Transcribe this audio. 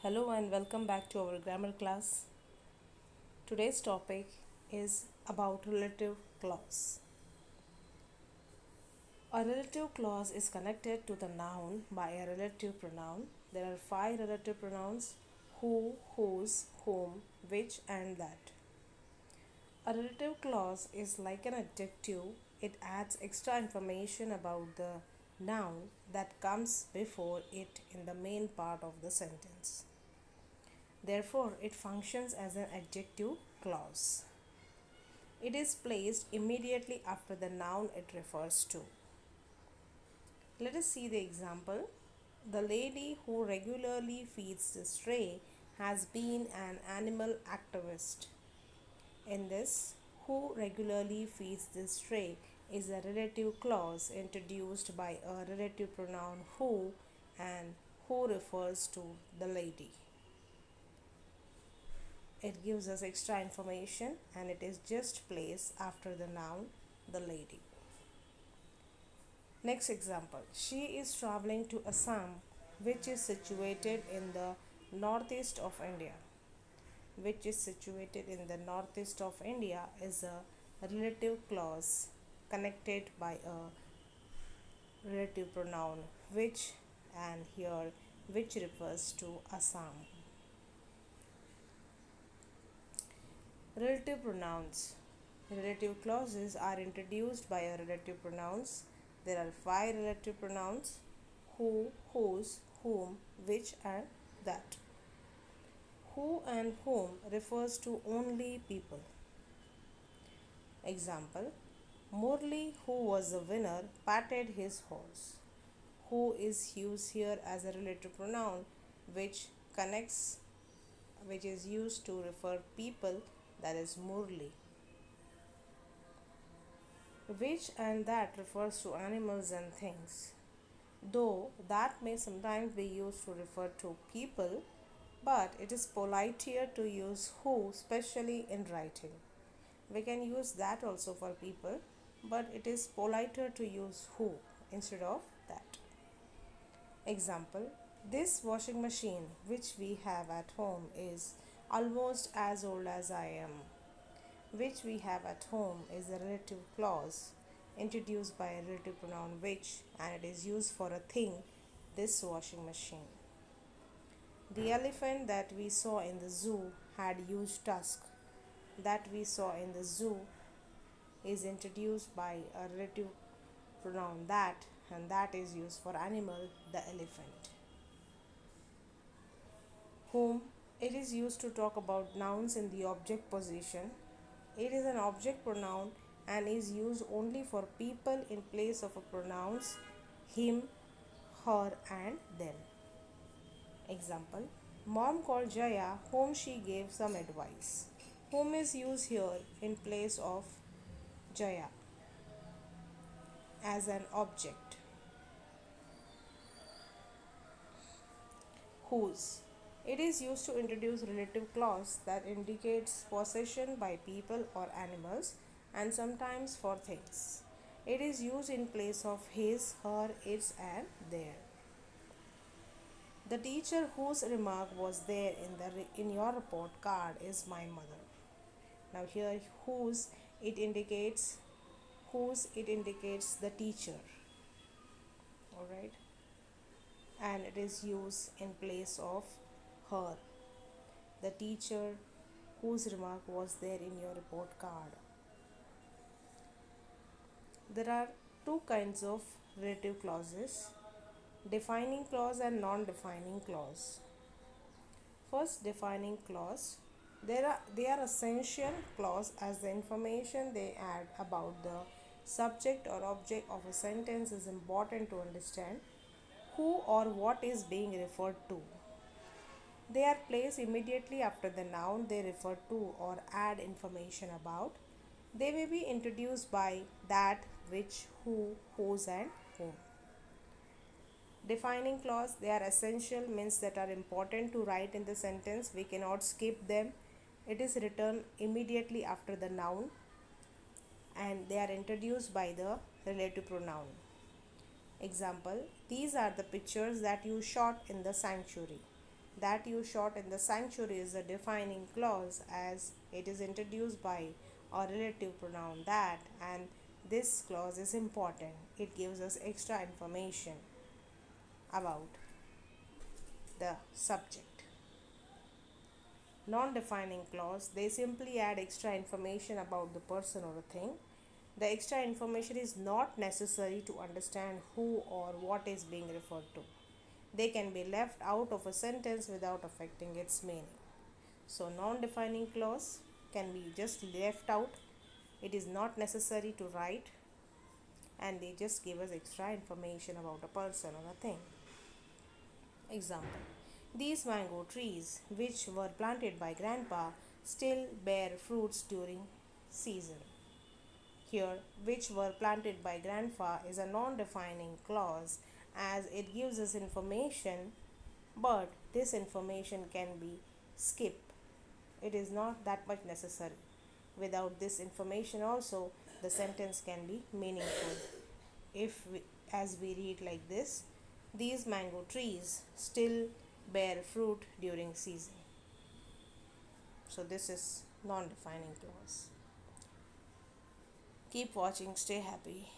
Hello and welcome back to our grammar class. Today's topic is about relative clause. A relative clause is connected to the noun by a relative pronoun. There are five relative pronouns: who, whose, whom, which, and that. A relative clause is like an adjective. It adds extra information about the noun that comes before it in the main part of the sentence. Therefore, it functions as an adjective clause. It is placed immediately after the noun it refers to. Let us see the example. The lady who regularly feeds the stray has been an animal activist. In this, who regularly feeds the stray is a relative clause introduced by a relative pronoun who, and who refers to the lady. It gives us extra information and it is just placed after the noun the lady. Next example. She is traveling to Assam, which is situated in the northeast of India. Which is situated in the northeast of India is a relative clause connected by a relative pronoun which, and here which refers to Assam. Relative pronouns. Relative clauses are introduced by a relative pronouns. There are five relative pronouns: who, whose, whom, which, and that. Who and whom refers to only people. Example: Murli, who was the winner, patted his horse. Who is used here as a relative pronoun which connects, which is used to refer people, that is Murli. Which and that refers to animals and things. Though that may sometimes be used to refer to people, but it is politer to use who, especially in writing. We can use that also for people, but it is politer to use who instead of that. Example: This washing machine which we have at home is almost as old as I am. Which we have at home is a relative clause introduced by a relative pronoun which, and it is used for a thing, this washing machine. The elephant that we saw in the zoo had huge tusks. That we saw in the zoo is introduced by a relative pronoun that, and that is used for animal, the elephant. Whom, it is used to talk about nouns in the object position. It is an object pronoun and is used only for people in place of a pronouns him, her, and them. Example: Mom called Jaya, whom she gave some advice. Whom is used here in place of Jaya as an object. Whose, it is used to introduce relative clause that indicates possession by people or animals and sometimes for things. It is used in place of his, her, its, and their. The teacher whose remark was there in your report card is my mother. Now here whose it indicates the teacher. All right, and it is used in place of her. The teacher whose remark was there in your report card. There are two kinds of relative clauses: defining clause and non-defining clause. First, defining clause. They are essential clause as the information they add about the subject or object of a sentence is important to understand who or what is being referred to. They are placed immediately after the noun they refer to or add information about. They may be introduced by that, which, who, whose, and whom. Defining clause, they are essential, means that are important to write in the sentence. We cannot skip them. It is written immediately after the noun and they are introduced by the relative pronoun. Example: These are the pictures that you shot in the sanctuary. That you shot in the sanctuary is a defining clause as it is introduced by a relative pronoun that, and this clause is important. It gives us extra information about the subject. Non-defining clause, they simply add extra information about the person or a thing. The extra information is not necessary to understand who or what is being referred to. They can be left out of a sentence without affecting its meaning. So, non-defining clause can be just left out. It is not necessary to write, and they just give us extra information about a person or a thing. Example: these mango trees, which were planted by grandpa, still bear fruits during season. Here, which were planted by grandpa is a non defining clause as it gives us information, but this information can be skipped. It is not that much necessary. Without this information, also, the sentence can be meaningful. If we, as we read like this, these mango trees still bear fruit during season. So, this is non defining clause. Keep watching, stay happy.